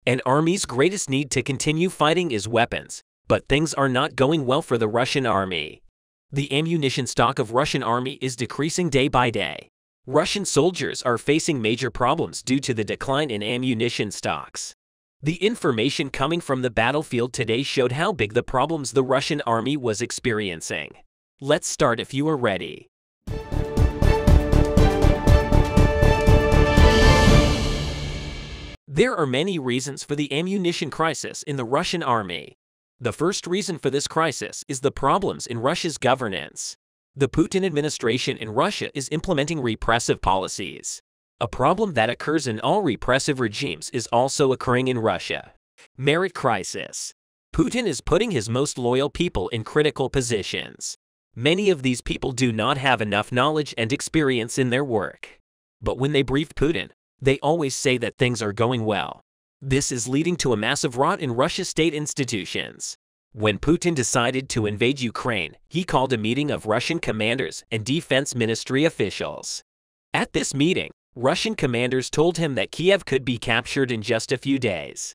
An army's greatest need to continue fighting is weapons, but things are not going well for the Russian army. The ammunition stock of Russian army is decreasing day by day. Russian soldiers are facing major problems due to the decline in ammunition stocks. The information coming from the battlefield today showed how big the problems the Russian army was experiencing. Let's start if you are ready. There are many reasons for the ammunition crisis in the Russian army. The first reason for this crisis is the problems in Russia's governance. The Putin administration in Russia is implementing repressive policies. A problem that occurs in all repressive regimes is also occurring in Russia. Merit crisis. Putin is putting his most loyal people in critical positions. Many of these people do not have enough knowledge and experience in their work. But when they brief Putin, they always say that things are going well. This is leading to a massive rot in Russia's state institutions. When Putin decided to invade Ukraine, he called a meeting of Russian commanders and defense ministry officials. At this meeting, Russian commanders told him that Kiev could be captured in just a few days.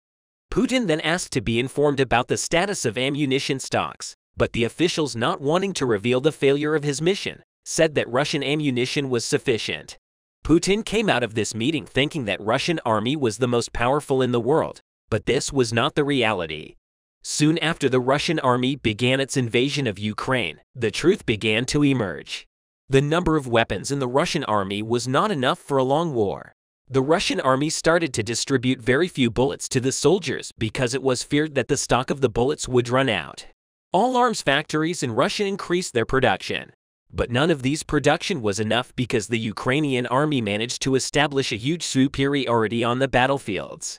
Putin then asked to be informed about the status of ammunition stocks, but the officials, not wanting to reveal the failure of his mission, said that Russian ammunition was sufficient. Putin came out of this meeting thinking that Russian army was the most powerful in the world, but this was not the reality. Soon after the Russian army began its invasion of Ukraine, the truth began to emerge. The number of weapons in the Russian army was not enough for a long war. The Russian army started to distribute very few bullets to the soldiers because it was feared that the stock of the bullets would run out. All arms factories in Russia increased their production. But none of these production was enough because the Ukrainian army managed to establish a huge superiority on the battlefields.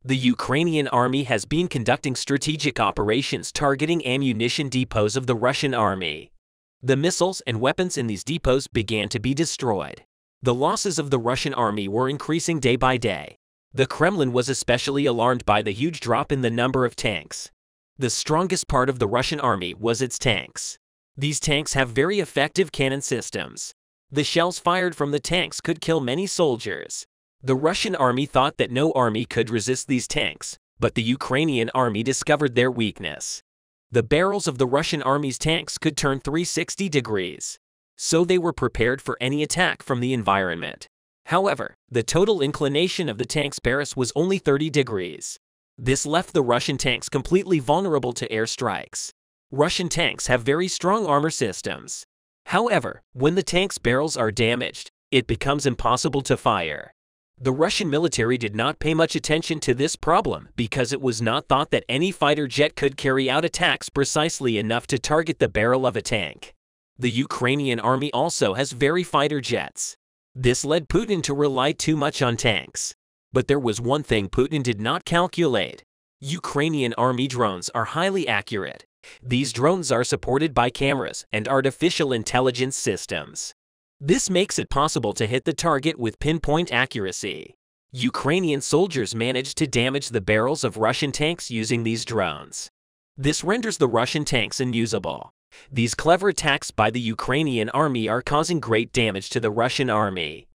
The Ukrainian army has been conducting strategic operations targeting ammunition depots of the Russian army. The missiles and weapons in these depots began to be destroyed. The losses of the Russian army were increasing day by day. The Kremlin was especially alarmed by the huge drop in the number of tanks. The strongest part of the Russian army was its tanks. These tanks have very effective cannon systems. The shells fired from the tanks could kill many soldiers. The Russian army thought that no army could resist these tanks, but the Ukrainian army discovered their weakness. The barrels of the Russian army's tanks could turn 360 degrees, so they were prepared for any attack from the environment. However, the total inclination of the tank's barrels was only 30 degrees. This left the Russian tanks completely vulnerable to airstrikes. Russian tanks have very strong armor systems. However, when the tank's barrels are damaged, it becomes impossible to fire. The Russian military did not pay much attention to this problem because it was not thought that any fighter jet could carry out attacks precisely enough to target the barrel of a tank. The Ukrainian army also has very fighter jets. This led Putin to rely too much on tanks. But there was one thing Putin did not calculate. Ukrainian army drones are highly accurate. These drones are supported by cameras and artificial intelligence systems. This makes it possible to hit the target with pinpoint accuracy. Ukrainian soldiers managed to damage the barrels of Russian tanks using these drones. This renders the Russian tanks unusable. These clever attacks by the Ukrainian army are causing great damage to the Russian army.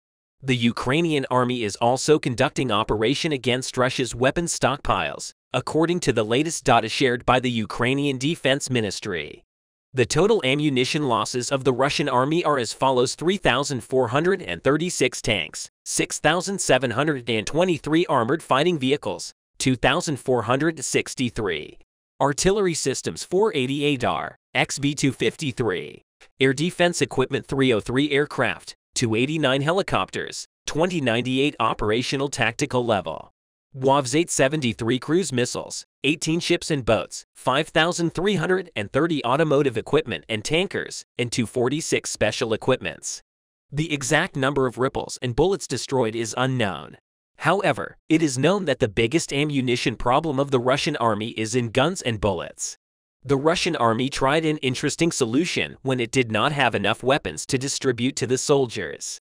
The Ukrainian army is also conducting operation against Russia's weapons stockpiles, according to the latest data shared by the Ukrainian Defense Ministry. The total ammunition losses of the Russian army are as follows: 3,436 tanks, 6,723 armored fighting vehicles, 2,463 artillery systems, 480 ADAR, XV-253, air defense equipment, 303 aircraft, 289 helicopters, 2098 operational tactical level, WAV-873 cruise missiles, 18 ships and boats, 5,330 automotive equipment and tankers, and 246 special equipments. The exact number of ripples and bullets destroyed is unknown. However, it is known that the biggest ammunition problem of the Russian army is in guns and bullets. The Russian army tried an interesting solution when it did not have enough weapons to distribute to the soldiers.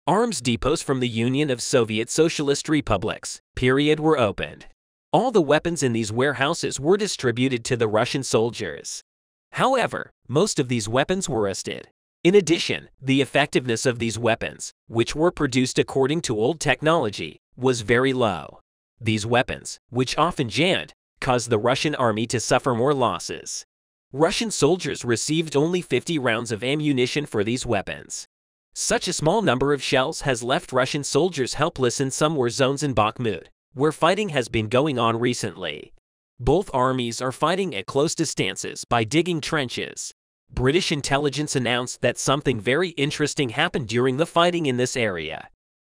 Arms depots from the Union of Soviet Socialist Republics, were opened. All the weapons in these warehouses were distributed to the Russian soldiers. However, most of these weapons were rusted. In addition, the effectiveness of these weapons, which were produced according to old technology, was very low. These weapons, which often jammed, caused the Russian army to suffer more losses. Russian soldiers received only 50 rounds of ammunition for these weapons. Such a small number of shells has left Russian soldiers helpless in some war zones in Bakhmut, where fighting has been going on recently. Both armies are fighting at close distances by digging trenches. British intelligence announced that something very interesting happened during the fighting in this area.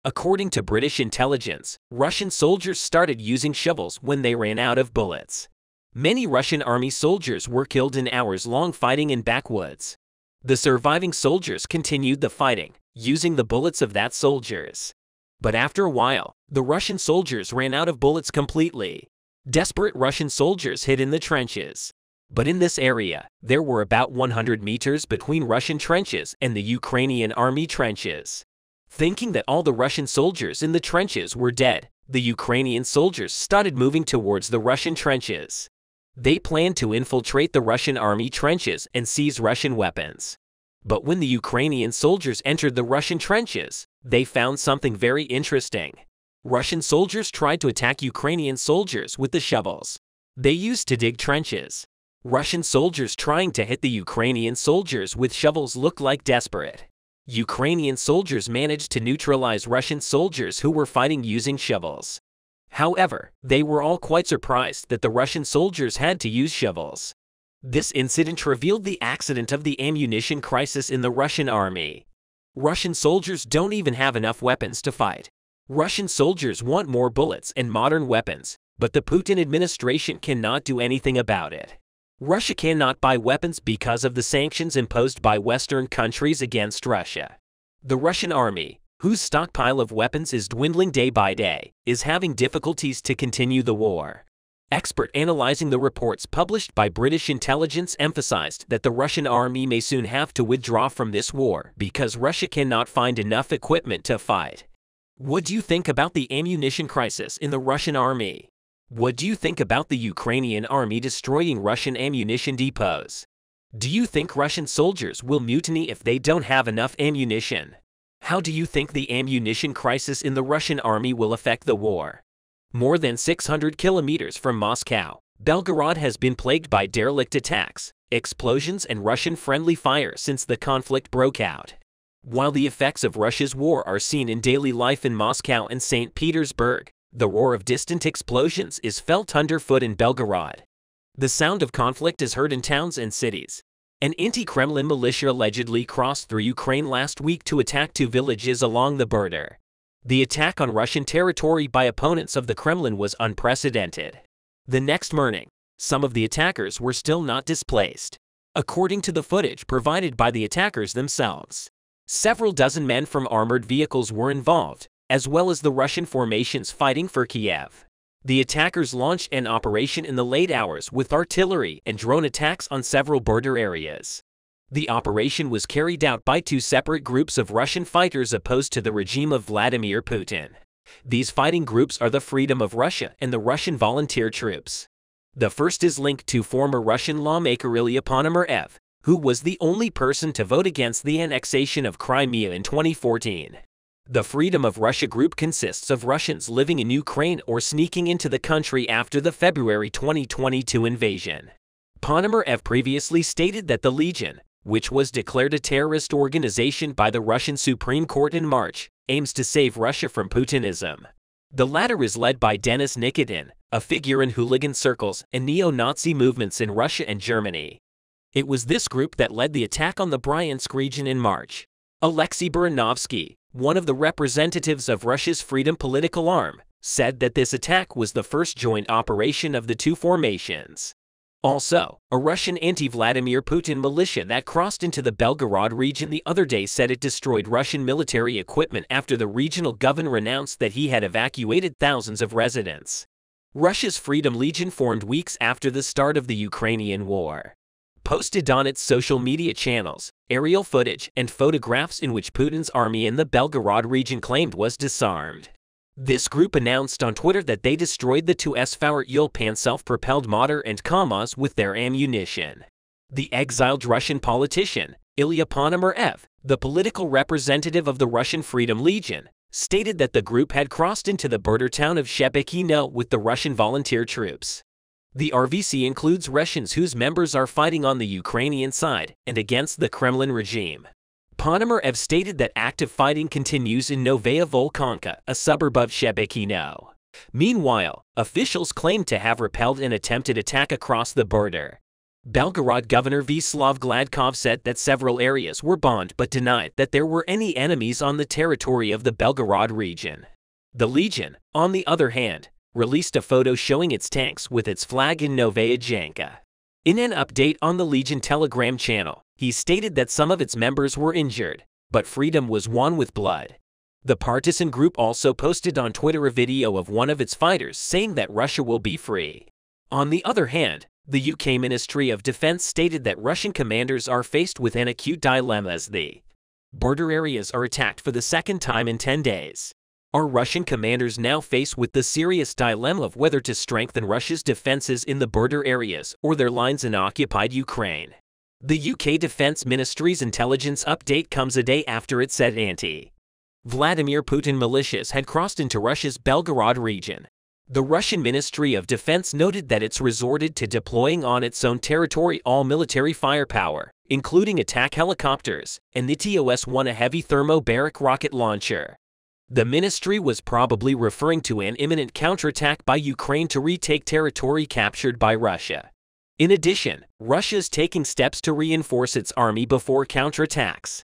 According to British intelligence, Russian soldiers started using shovels when they ran out of bullets. Many Russian army soldiers were killed in hours-long fighting in backwoods. The surviving soldiers continued the fighting, using the bullets of that soldiers. But after a while, the Russian soldiers ran out of bullets completely. Desperate Russian soldiers hid in the trenches. But in this area, there were about 100 meters between Russian trenches and the Ukrainian army trenches. Thinking that all the Russian soldiers in the trenches were dead, the Ukrainian soldiers started moving towards the Russian trenches. They planned to infiltrate the Russian army trenches and seize Russian weapons. But when the Ukrainian soldiers entered the Russian trenches, they found something very interesting. Russian soldiers tried to attack Ukrainian soldiers with the shovels they used to dig trenches. Russian soldiers trying to hit the Ukrainian soldiers with shovels looked like desperate. Ukrainian soldiers managed to neutralize Russian soldiers who were fighting using shovels. However, they were all quite surprised that the Russian soldiers had to use shovels. This incident revealed the accident of the ammunition crisis in the Russian army. Russian soldiers don't even have enough weapons to fight. Russian soldiers want more bullets and modern weapons, but the Putin administration cannot do anything about it. Russia cannot buy weapons because of the sanctions imposed by Western countries against Russia. The Russian army, whose stockpile of weapons is dwindling day by day, is having difficulties to continue the war. Expert analyzing the reports published by British intelligence emphasized that the Russian army may soon have to withdraw from this war because Russia cannot find enough equipment to fight. What do you think about the ammunition crisis in the Russian army? What do you think about the Ukrainian army destroying Russian ammunition depots? Do you think Russian soldiers will mutiny if they don't have enough ammunition? How do you think the ammunition crisis in the Russian army will affect the war? More than 600 kilometers from Moscow, Belgorod has been plagued by derelict attacks, explosions and Russian-friendly fire since the conflict broke out. While the effects of Russia's war are seen in daily life in Moscow and St. Petersburg, the roar of distant explosions is felt underfoot in Belgorod. The sound of conflict is heard in towns and cities. An anti-Kremlin militia allegedly crossed through Ukraine last week to attack 2 villages along the border. The attack on Russian territory by opponents of the Kremlin was unprecedented. The next morning, some of the attackers were still not displaced. According to the footage provided by the attackers themselves, several dozen men from armored vehicles were involved, as well as the Russian formations fighting for Kiev. The attackers launched an operation in the late hours with artillery and drone attacks on several border areas. The operation was carried out by 2 separate groups of Russian fighters opposed to the regime of Vladimir Putin. These fighting groups are the Freedom of Russia and the Russian Volunteer Troops. The first is linked to former Russian lawmaker Ilya Ponomarev, who was the only person to vote against the annexation of Crimea in 2014. The Freedom of Russia group consists of Russians living in Ukraine or sneaking into the country after the February 2022 invasion. Ponomarev previously stated that the Legion, which was declared a terrorist organization by the Russian Supreme Court in March, aims to save Russia from Putinism. The latter is led by Denis Nikitin, a figure in hooligan circles and neo-Nazi movements in Russia and Germany. It was this group that led the attack on the Bryansk region in March. Alexei Baranovsky, one of the representatives of Russia's Freedom political arm, said that this attack was the first joint operation of the 2 formations. Also, a Russian anti-Vladimir Putin militia that crossed into the Belgorod region the other day said it destroyed Russian military equipment after the regional governor announced that he had evacuated thousands of residents. Russia's Freedom Legion formed weeks after the start of the Ukrainian war. Posted on its social media channels, aerial footage and photographs in which Putin's army in the Belgorod region claimed was disarmed. This group announced on Twitter that they destroyed the 2 S-4 self-propelled mortar and Kamaz with their ammunition. The exiled Russian politician, Ilya Ponomarev, the political representative of the Russian Freedom Legion, stated that the group had crossed into the border town of Shebekino with the Russian volunteer troops. The RVC includes Russians whose members are fighting on the Ukrainian side and against the Kremlin regime. Ponomarev stated that active fighting continues in Novaya Volkonka, a suburb of Shebekino. Meanwhile, officials claimed to have repelled an attempted attack across the border. Belgorod Governor Vyacheslav Gladkov said that several areas were bombed but denied that there were any enemies on the territory of the Belgorod region. The Legion, on the other hand, released a photo showing its tanks with its flag in Novaya Janka. In an update on the Legion Telegram channel, he stated that some of its members were injured, but freedom was won with blood. The partisan group also posted on Twitter a video of one of its fighters saying that Russia will be free. On the other hand, the UK Ministry of Defense stated that Russian commanders are faced with an acute dilemma as the border areas are attacked for the second time in 10 days. Are Russian commanders now faced with the serious dilemma of whether to strengthen Russia's defenses in the border areas or their lines in occupied Ukraine? The UK Defense Ministry's intelligence update comes a day after it said anti-Vladimir Putin militias had crossed into Russia's Belgorod region. The Russian Ministry of Defense noted that it's resorted to deploying on its own territory all military firepower, including attack helicopters, and the TOS-1, a heavy thermobaric rocket launcher. The ministry was probably referring to an imminent counterattack by Ukraine to retake territory captured by Russia. In addition, Russia is taking steps to reinforce its army before counterattacks.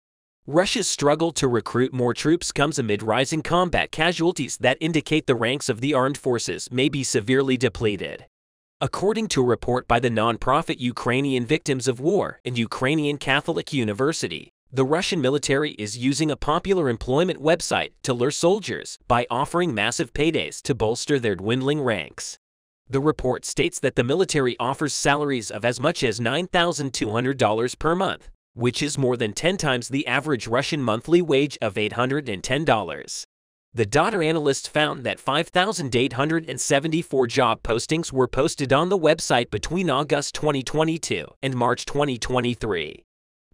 Russia's struggle to recruit more troops comes amid rising combat casualties that indicate the ranks of the armed forces may be severely depleted. According to a report by the non-profit Ukrainian Victims of War and Ukrainian Catholic University, the Russian military is using a popular employment website to lure soldiers by offering massive paydays to bolster their dwindling ranks. The report states that the military offers salaries of as much as $9,200 per month, which is more than 10 times the average Russian monthly wage of $810. The data analysts found that 5,874 job postings were posted on the website between August 2022 and March 2023.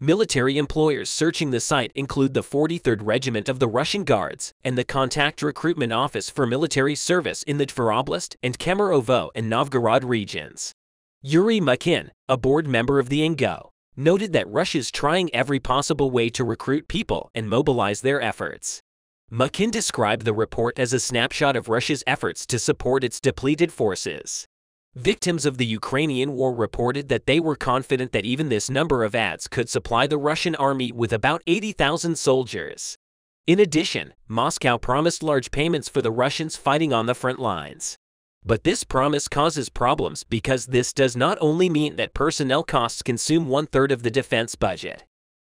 Military employers searching the site include the 43rd Regiment of the Russian Guards and the Contact Recruitment Office for Military Service in the Tver Oblast and Kemerovo and Novgorod regions. Yuri Makin, a board member of the INGO, noted that Russia is trying every possible way to recruit people and mobilize their efforts. Makin described the report as a snapshot of Russia's efforts to support its depleted forces. Victims of the Ukrainian war reported that they were confident that even this number of ads could supply the Russian army with about 80,000 soldiers. In addition, Moscow promised large payments for the Russians fighting on the front lines. But this promise causes problems because this does not only mean that personnel costs consume 1/3 of the defense budget.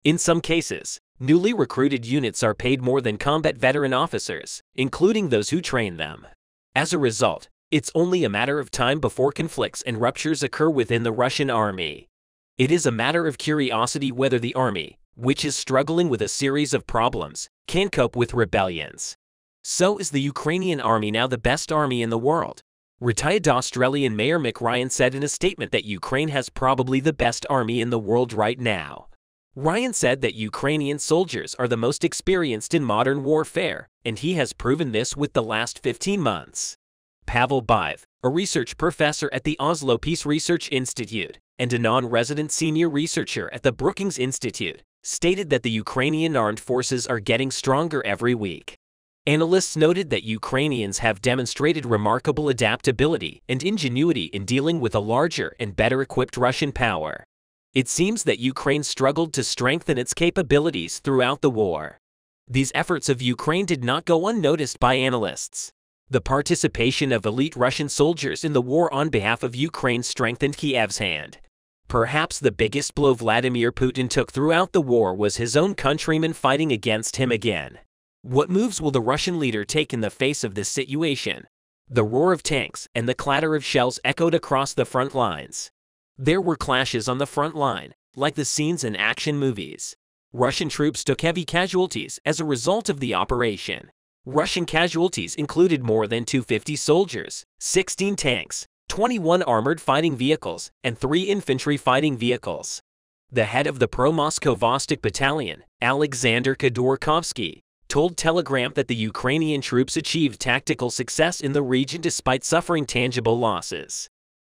In some cases, newly recruited units are paid more than combat veteran officers, including those who train them. As a result, it's only a matter of time before conflicts and ruptures occur within the Russian army. It is a matter of curiosity whether the army, which is struggling with a series of problems, can cope with rebellions. So is the Ukrainian army now the best army in the world? Retired Australian Mayor Mick Ryan said in a statement that Ukraine has probably the best army in the world right now. Ryan said that Ukrainian soldiers are the most experienced in modern warfare, and he has proven this with the last 15 months. Pavel Baiv, a research professor at the Oslo Peace Research Institute and a non-resident senior researcher at the Brookings Institute, stated that the Ukrainian armed forces are getting stronger every week. Analysts noted that Ukrainians have demonstrated remarkable adaptability and ingenuity in dealing with a larger and better-equipped Russian power. It seems that Ukraine struggled to strengthen its capabilities throughout the war. These efforts of Ukraine did not go unnoticed by analysts. The participation of elite Russian soldiers in the war on behalf of Ukraine strengthened Kiev's hand. Perhaps the biggest blow Vladimir Putin took throughout the war was his own countrymen fighting against him again. What moves will the Russian leader take in the face of this situation? The roar of tanks and the clatter of shells echoed across the front lines. There were clashes on the front line, like the scenes in action movies. Russian troops took heavy casualties as a result of the operation. Russian casualties included more than 250 soldiers, 16 tanks, 21 armored fighting vehicles, and 3 infantry fighting vehicles. The head of the pro-Moscow Vostok Battalion, Alexander Khodorkovsky, told Telegram that the Ukrainian troops achieved tactical success in the region despite suffering tangible losses.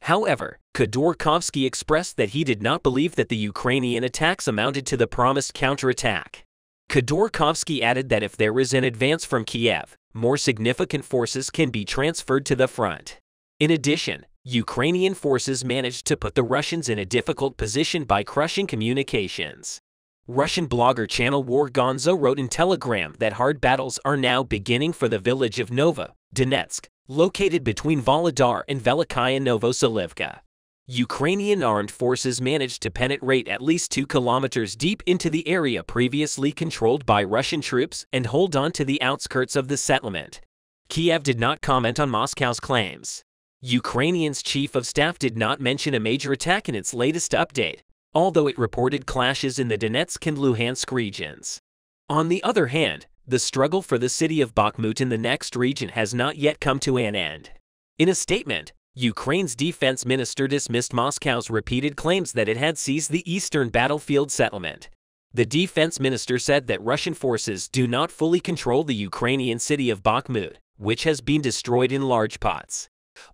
However, Khodorkovsky expressed that he did not believe that the Ukrainian attacks amounted to the promised counterattack. Khodorkovsky added that if there is an advance from Kiev, more significant forces can be transferred to the front. In addition, Ukrainian forces managed to put the Russians in a difficult position by crushing communications. Russian blogger Channel War Gonzo wrote in Telegram that hard battles are now beginning for the village of Novo Donetsk, located between Volodar and Velikaya Novoselivka. Ukrainian armed forces managed to penetrate at least 2 kilometers deep into the area previously controlled by Russian troops and hold on to the outskirts of the settlement. Kiev did not comment on Moscow's claims. Ukrainian's chief of staff did not mention a major attack in its latest update, although it reported clashes in the Donetsk and Luhansk regions. On the other hand, the struggle for the city of Bakhmut in the next region has not yet come to an end. In a statement, Ukraine's defense minister dismissed Moscow's repeated claims that it had seized the eastern battlefield settlement. The defense minister said that Russian forces do not fully control the Ukrainian city of Bakhmut, which has been destroyed in large parts.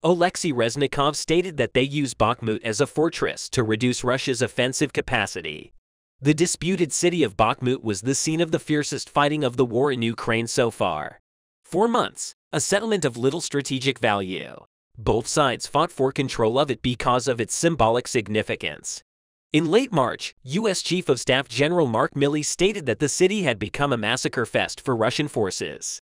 Oleksiy Reznikov stated that they use Bakhmut as a fortress to reduce Russia's offensive capacity. The disputed city of Bakhmut was the scene of the fiercest fighting of the war in Ukraine so far. For months, a settlement of little strategic value. Both sides fought for control of it because of its symbolic significance. In late March, U.S. Chief of Staff General Mark Milley stated that the city had become a massacre fest for Russian forces.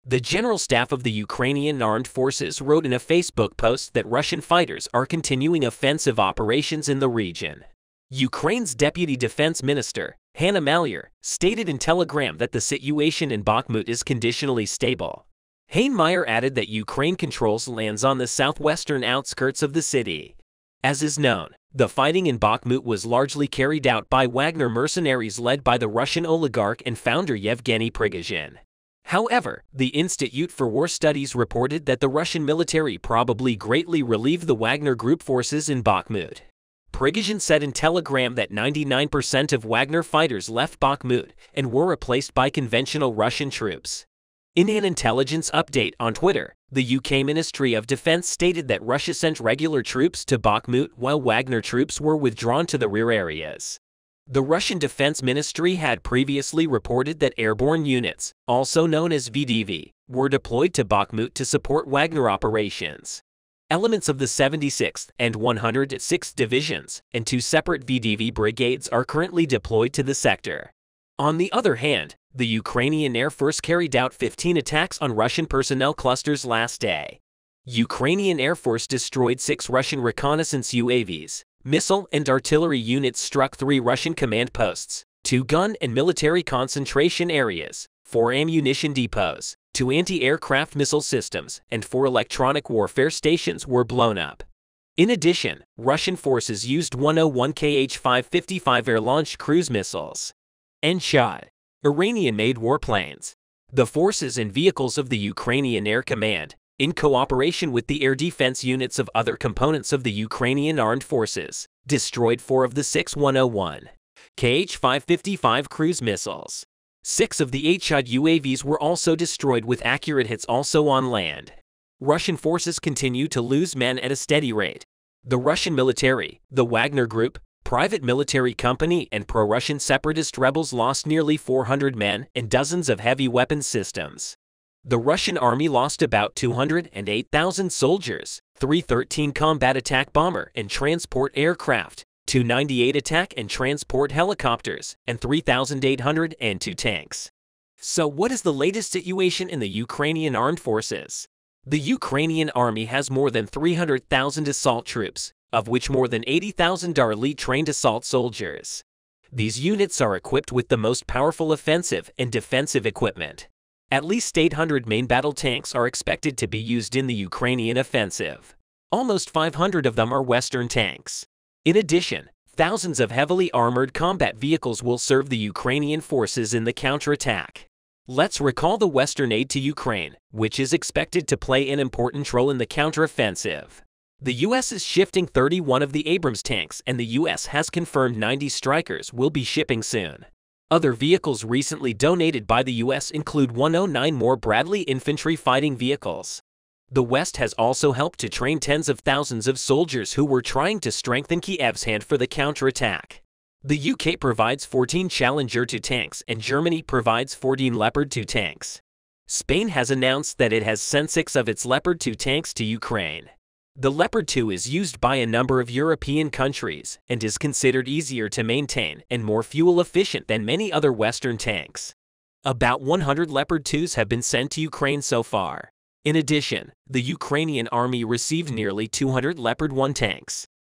The General Staff of the Ukrainian Armed Forces wrote in a Facebook post that Russian fighters are continuing offensive operations in the region. Ukraine's Deputy Defense Minister, Hanna Maliar, stated in Telegram that the situation in Bakhmut is conditionally stable. Heinmeier added that Ukraine controls lands on the southwestern outskirts of the city. As is known, the fighting in Bakhmut was largely carried out by Wagner mercenaries led by the Russian oligarch and founder Yevgeny Prigozhin. However, the Institute for War Studies reported that the Russian military probably greatly relieved the Wagner Group forces in Bakhmut. Prigozhin said in Telegram that 99% of Wagner fighters left Bakhmut and were replaced by conventional Russian troops. In an intelligence update on Twitter, the UK Ministry of Defense stated that Russia sent regular troops to Bakhmut while Wagner troops were withdrawn to the rear areas. The Russian Defense Ministry had previously reported that airborne units, also known as VDV, were deployed to Bakhmut to support Wagner operations. Elements of the 76th and 106th Divisions and 2 separate VDV brigades are currently deployed to the sector. On the other hand, the Ukrainian Air Force carried out 15 attacks on Russian personnel clusters last day. Ukrainian Air Force destroyed 6 Russian reconnaissance UAVs. Missile and artillery units struck 3 Russian command posts, 2 gun and military concentration areas, 4 ammunition depots, 2 anti-aircraft missile systems, and 4 electronic warfare stations were blown up. In addition, Russian forces used 101 Kh-555 air-launched cruise missiles and shot Iranian-made warplanes. The forces and vehicles of the Ukrainian Air Command, in cooperation with the air defense units of other components of the Ukrainian Armed Forces, destroyed 4 of the 6 101 Kh-555 cruise missiles. 6 of the 8 Shahid UAVs were also destroyed with accurate hits also on land. Russian forces continue to lose men at a steady rate. The Russian military, the Wagner Group, private military company and pro-Russian separatist rebels lost nearly 400 men and dozens of heavy weapons systems. The Russian army lost about 208,000 soldiers, 313 combat attack bomber and transport aircraft, 298 attack and transport helicopters, and 3,802 tanks. So what is the latest situation in the Ukrainian armed forces? The Ukrainian army has more than 300,000 assault troops, of which more than 80,000 are elite-trained assault soldiers. These units are equipped with the most powerful offensive and defensive equipment. At least 800 main battle tanks are expected to be used in the Ukrainian offensive. Almost 500 of them are Western tanks. In addition, thousands of heavily armored combat vehicles will serve the Ukrainian forces in the counterattack. Let's recall the Western aid to Ukraine, which is expected to play an important role in the counteroffensive. The U.S. is shifting 31 of the Abrams tanks, and the U.S. has confirmed 90 Strykers will be shipping soon. Other vehicles recently donated by the U.S. include 109 more Bradley infantry fighting vehicles. The West has also helped to train tens of thousands of soldiers who were trying to strengthen Kiev's hand for the counterattack. The UK provides 14 Challenger 2 tanks and Germany provides 14 Leopard 2 tanks. Spain has announced that it has sent 6 of its Leopard 2 tanks to Ukraine. The Leopard 2 is used by a number of European countries and is considered easier to maintain and more fuel efficient than many other Western tanks. About 100 Leopard 2s have been sent to Ukraine so far. In addition, the Ukrainian army received nearly 200 Leopard 1 tanks.